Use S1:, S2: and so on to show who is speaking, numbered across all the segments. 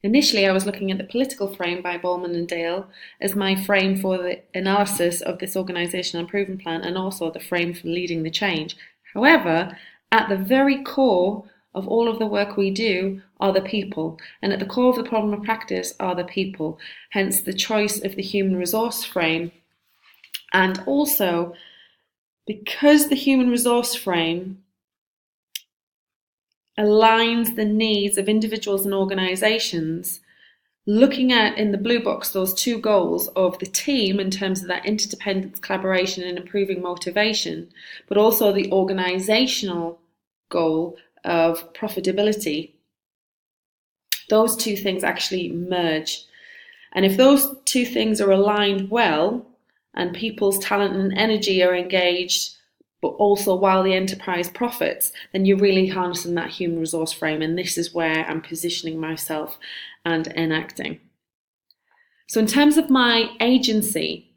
S1: Initially, I was looking at the political frame by Bowman and Dale as my frame for the analysis of this organisational improvement plan and also the frame for leading the change. However, at the very core of all of the work we do are the people, and at the core of the problem of practice are the people, hence the choice of the human resource frame. And also, because the human resource frame aligns the needs of individuals and organisations, looking at in the blue box those two goals of the team in terms of that interdependence, collaboration and improving motivation, but also the organisational goal of profitability, those two things actually merge. And if those two things are aligned well and people's talent and energy are engaged, but also while the enterprise profits, then you're really harnessing that human resource frame. And this is where I'm positioning myself and enacting. So in terms of my agency,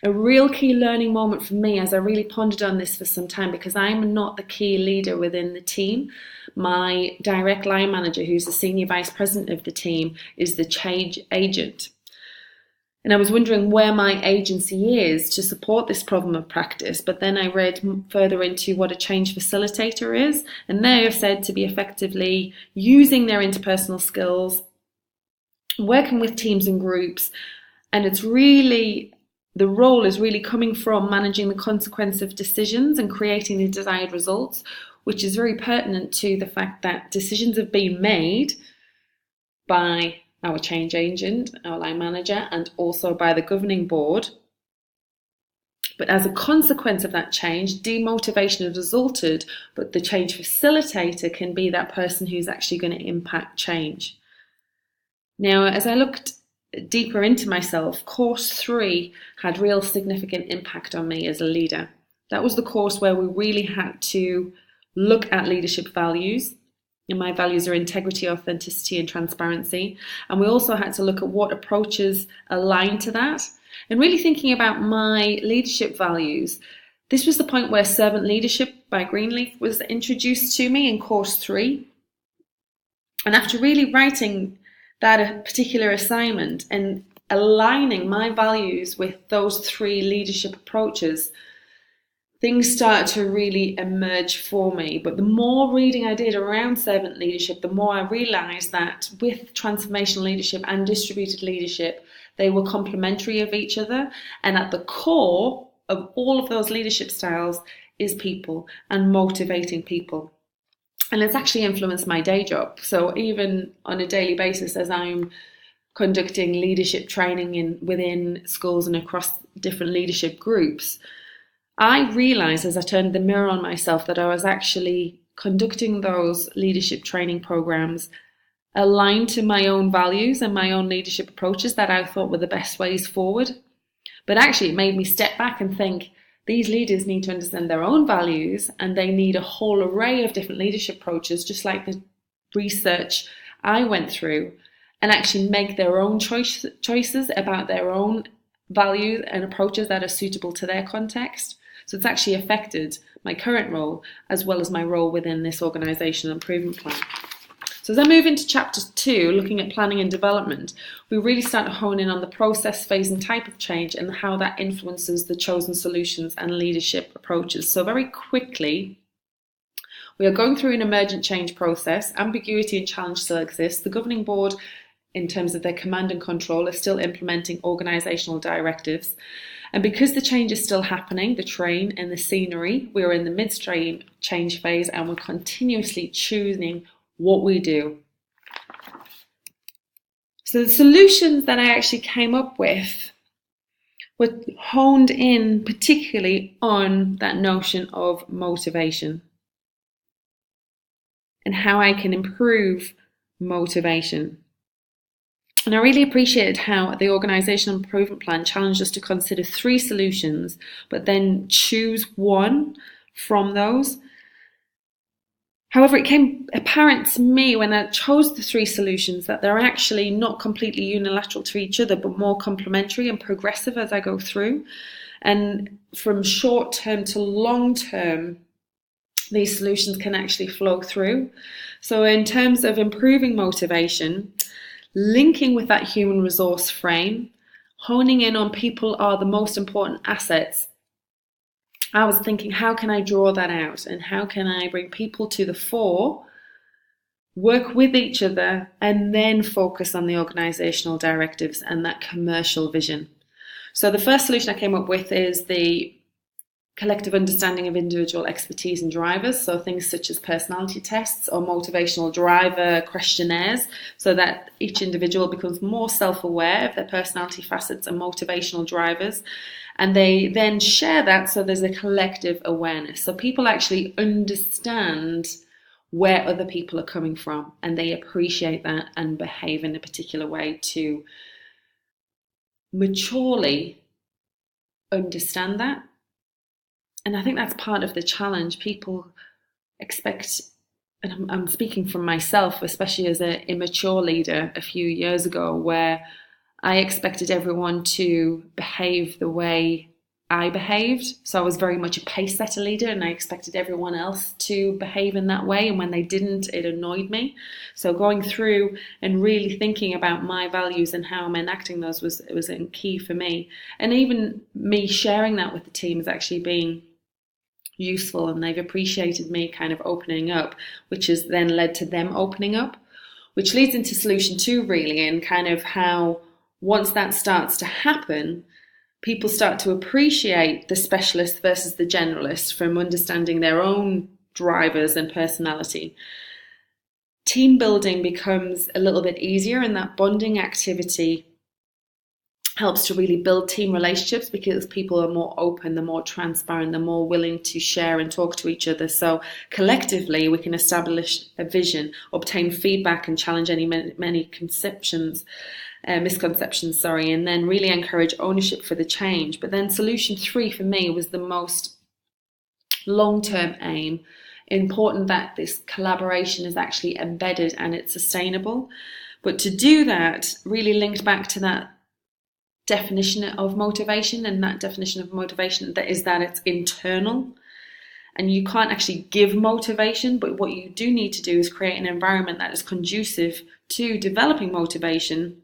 S1: a real key learning moment for me as I really pondered on this for some time, because I'm not the key leader within the team. My direct line manager, who's the senior vice president of the team, is the change agent. And I was wondering where my agency is to support this problem of practice. But then I read further into what a change facilitator is. And they are said to be effectively using their interpersonal skills, working with teams and groups. And it's really, the role is really coming from managing the consequence of decisions and creating the desired results, which is very pertinent to the fact that decisions have been made by our change agent, our line manager, and also by the governing board. But as a consequence of that change, demotivation has resulted, but the change facilitator can be that person who's actually going to impact change. Now, as I looked deeper into myself, course 3 had real significant impact on me as a leader. That was the course where we really had to look at leadership values. And my values are integrity, authenticity, and transparency. And we also had to look at what approaches align to that. And really thinking about my leadership values, this was the point where servant leadership by Greenleaf was introduced to me in course 3. And after really writing that particular assignment and aligning my values with those 3 leadership approaches, things started to really emerge for me. But the more reading I did around servant leadership, the more I realised that with transformational leadership and distributed leadership, they were complementary of each other. And at the core of all of those leadership styles is people and motivating people. And it's actually influenced my day job. So even on a daily basis, as I'm conducting leadership training within schools and across different leadership groups, I realised as I turned the mirror on myself that I was actually conducting those leadership training programs aligned to my own values and my own leadership approaches that I thought were the best ways forward. But actually it made me step back and think, these leaders need to understand their own values and they need a whole array of different leadership approaches, just like the research I went through, and actually make their own choices about their own values and approaches that are suitable to their context. So it's actually affected my current role as well as my role within this organisational improvement plan. So as I move into chapter 2, looking at planning and development, we really start to hone in on the process, phase and type of change and how that influences the chosen solutions and leadership approaches. So very quickly, we are going through an emergent change process. Ambiguity and challenge still exist. The governing board, in terms of their command and control, is still implementing organisational directives. And because the change is still happening, the terrain and the scenery, we're in the midstream change phase and we're continuously choosing what we do. So the solutions that I actually came up with were honed in particularly on that notion of motivation and how I can improve motivation. And I really appreciated how the organisational improvement plan challenged us to consider 3 solutions, but then choose one from those. However, it became apparent to me when I chose the 3 solutions that they're actually not completely unilateral to each other, but more complementary and progressive as I go through. And from short term to long term, these solutions can actually flow through. So in terms of improving motivation, linking with that human resource frame, honing in on people are the most important assets. I was thinking, how can I draw that out and how can I bring people to the fore, work with each other, and then focus on the organizational directives and that commercial vision. So the first solution I came up with is the collective understanding of individual expertise and drivers, so things such as personality tests or motivational driver questionnaires, so that each individual becomes more self-aware of their personality facets and motivational drivers, and they then share that, so there's a collective awareness. So people actually understand where other people are coming from, and they appreciate that and behave in a particular way to maturely understand that. And I think that's part of the challenge. People expect, and I'm speaking from myself, especially as an immature leader a few years ago, where I expected everyone to behave the way I behaved. So I was very much a pace setter leader, and I expected everyone else to behave in that way. And when they didn't, it annoyed me. So going through and really thinking about my values and how I'm enacting those was key for me. And even me sharing that with the team has actually been useful, and they've appreciated me kind of opening up, which has then led to them opening up, which leads into solution 2 really, and kind of how once that starts to happen, people start to appreciate the specialist versus the generalist from understanding their own drivers and personality. Team building becomes a little bit easier, and that bonding activity helps to really build team relationships because people are more open, they're more transparent, they're more willing to share and talk to each other. So collectively, we can establish a vision, obtain feedback, and challenge many misconceptions, and then really encourage ownership for the change. But then solution 3 for me was the most long-term aim. Important that this collaboration is actually embedded and it's sustainable. But to do that, really linked back to that definition of motivation, and that definition of motivation that is that it's internal, and you can't actually give motivation, but what you do need to do is create an environment that is conducive to developing motivation,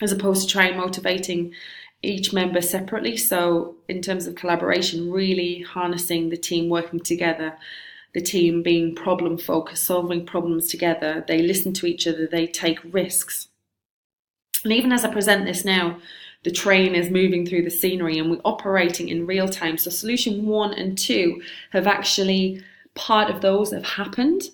S1: as opposed to trying motivating each member separately. So in terms of collaboration, really harnessing the team working together, the team being problem focused, solving problems together, they listen to each other, they take risks. And even as I present this now, the train is moving through the scenery and we're operating in real time. So solution 1 and 2 have actually, part of those have happened.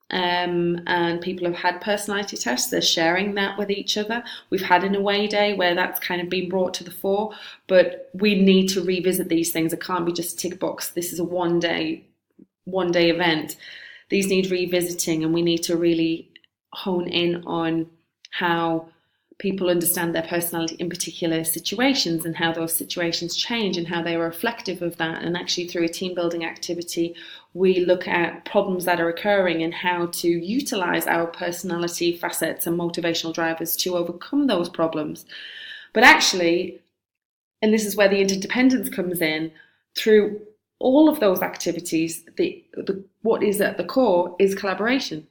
S1: And people have had personality tests. They're sharing that with each other. We've had an away day where that's kind of been brought to the fore, but we need to revisit these things. It can't be just a tick box. This is a one day event. These need revisiting, and we need to really hone in on how people understand their personality in particular situations and how those situations change and how they are reflective of that. And actually through a team building activity, we look at problems that are occurring and how to utilize our personality facets and motivational drivers to overcome those problems. But actually, and this is where the interdependence comes in, through all of those activities, what is at the core is collaboration.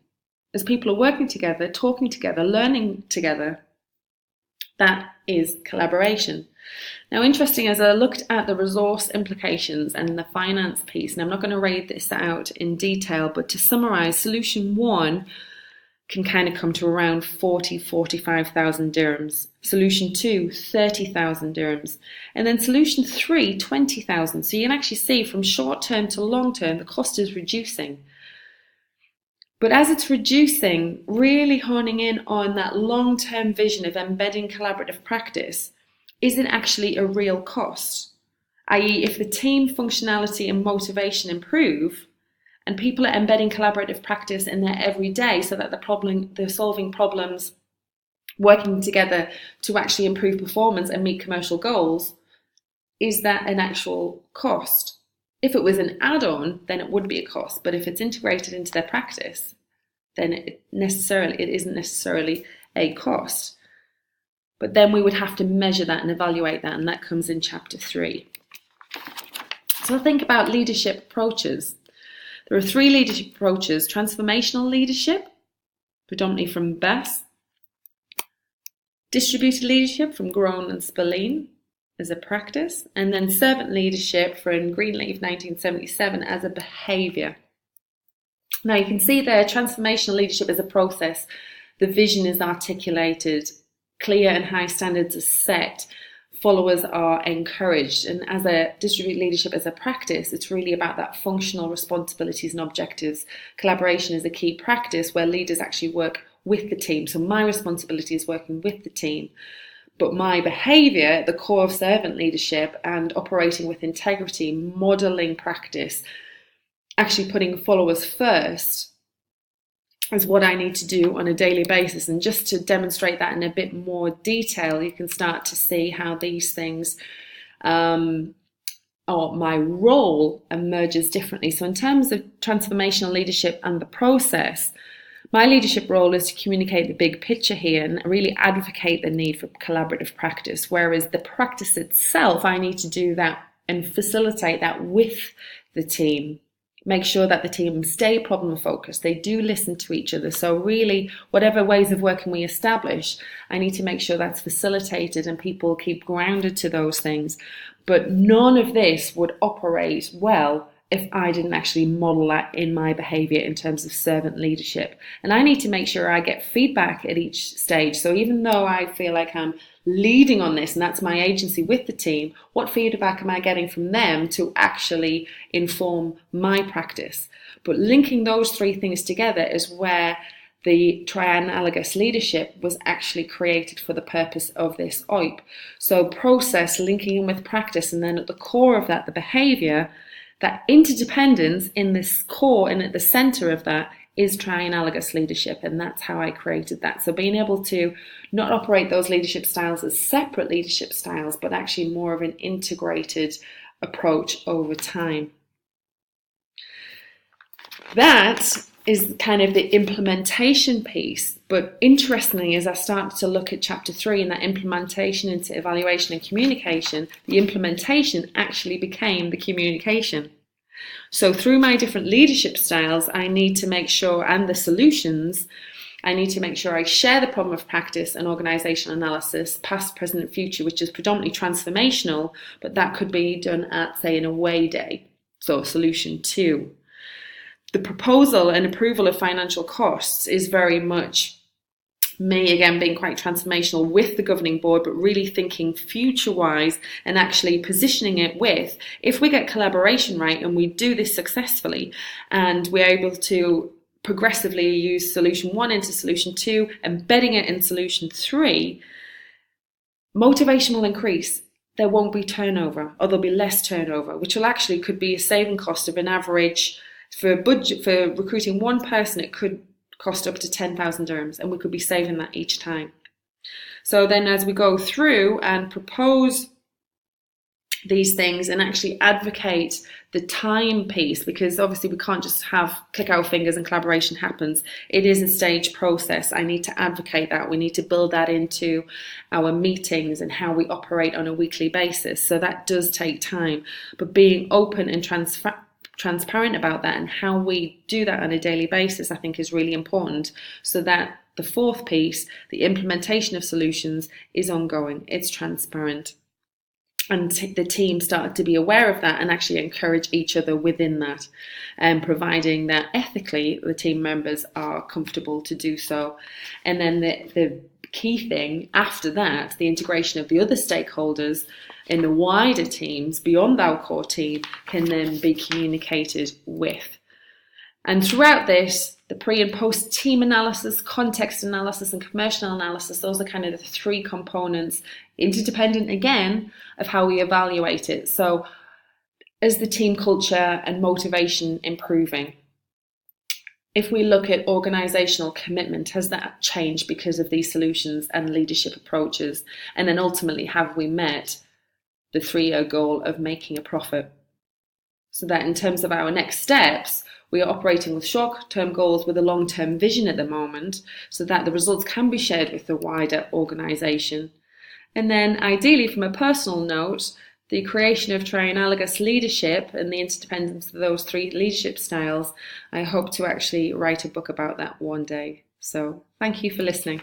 S1: As people are working together, talking together, learning together, that is collaboration. Now, interesting, as I looked at the resource implications and the finance piece, and I'm not going to read this out in detail, but to summarize, solution 1 can kind of come to around 45,000 dirhams. Solution 2, 30,000 dirhams. And then solution 3, 20,000. So you can actually see from short term to long term, the cost is reducing. But as it's reducing, really honing in on that long-term vision of embedding collaborative practice, is it actually a real cost? i.e., if the team functionality and motivation improve, and people are embedding collaborative practice in their everyday so that they're solving problems, working together to actually improve performance and meet commercial goals, is that an actual cost? If it was an add-on, then it would be a cost. But if it's integrated into their practice, then it isn't necessarily a cost. But then we would have to measure that and evaluate that, and that comes in chapter 3. So think about leadership approaches. There are 3 leadership approaches: transformational leadership, predominantly from Bess, Distributed leadership from Groen and Spillane as a practice, and then servant leadership from Greenleaf 1977 as a behaviour. Now you can see there, transformational leadership is a process. The vision is articulated, clear and high standards are set, followers are encouraged, and as a distributed leadership as a practice, it's really about that functional responsibilities and objectives. Collaboration is a key practice where leaders actually work with the team. So my responsibility is working with the team. But my behaviour, the core of servant leadership and operating with integrity, modelling practice, actually putting followers first, is what I need to do on a daily basis. And just to demonstrate that in a bit more detail, you can start to see how these things, or my role emerges differently. So in terms of transformational leadership and the process, my leadership role is to communicate the big picture here and really advocate the need for collaborative practice, whereas the practice itself, I need to do that and facilitate that with the team. Make sure that the team stay problem focused. They do listen to each other. So really, whatever ways of working we establish, I need to make sure that's facilitated and people keep grounded to those things. But none of this would operate well if I didn't actually model that in my behaviour in terms of servant leadership. And I need to make sure I get feedback at each stage. So even though I feel like I'm leading on this, and that's my agency with the team, what feedback am I getting from them to actually inform my practice? But linking those three things together is where the trianalogous leadership was actually created for the purpose of this OIP. So process linking in with practice, and then at the core of that, the behaviour, that interdependence in this core and at the centre of that is trianalogous leadership, and that's how I created that. So being able to not operate those leadership styles as separate leadership styles, but actually more of an integrated approach over time. That is kind of the implementation piece, but interestingly, as I started to look at chapter 3 and that implementation into evaluation and communication, the implementation actually became the communication. So through my different leadership styles, I need to make sure, and the solutions, I need to make sure I share the problem of practice and organisational analysis, past, present, and future, which is predominantly transformational, but that could be done at, say, an away day. So solution 2. The proposal and approval of financial costs is very much me, again, being quite transformational with the governing board, but really thinking future-wise and actually positioning it with, if we get collaboration right and we do this successfully and we're able to progressively use solution 1 into solution 2, embedding it in solution 3, motivation will increase. There won't be turnover, or there'll be less turnover, which will actually could be a saving cost of an average for budget for recruiting one person. It could cost up to 10,000 dirhams, and we could be saving that each time. So then as we go through and propose these things and actually advocate the time piece, because obviously we can't just click our fingers and collaboration happens. It is a stage process. I need to advocate that. We need to build that into our meetings and how we operate on a weekly basis. So that does take time, but being open and transparent about that and how we do that on a daily basis, I think, is really important, so that the fourth piece, the implementation of solutions, is ongoing, it's transparent, and the team started to be aware of that and actually encourage each other within that, and providing that ethically the team members are comfortable to do so. And then the key thing after that, the integration of the other stakeholders in the wider teams beyond our core team can then be communicated with. And throughout this, the pre and post team analysis, context analysis, and commercial analysis, those are kind of the three components, interdependent again, of how we evaluate it. So is the team culture and motivation improving? If we look at organisational commitment, has that changed because of these solutions and leadership approaches? And then ultimately, have we met the 3-year goal of making a profit? So that in terms of our next steps, we are operating with short-term goals with a long-term vision at the moment, so that the results can be shared with the wider organisation. And then ideally, from a personal note, the creation of trianalogous leadership and the interdependence of those 3 leadership styles, I hope to actually write a book about that one day. So thank you for listening.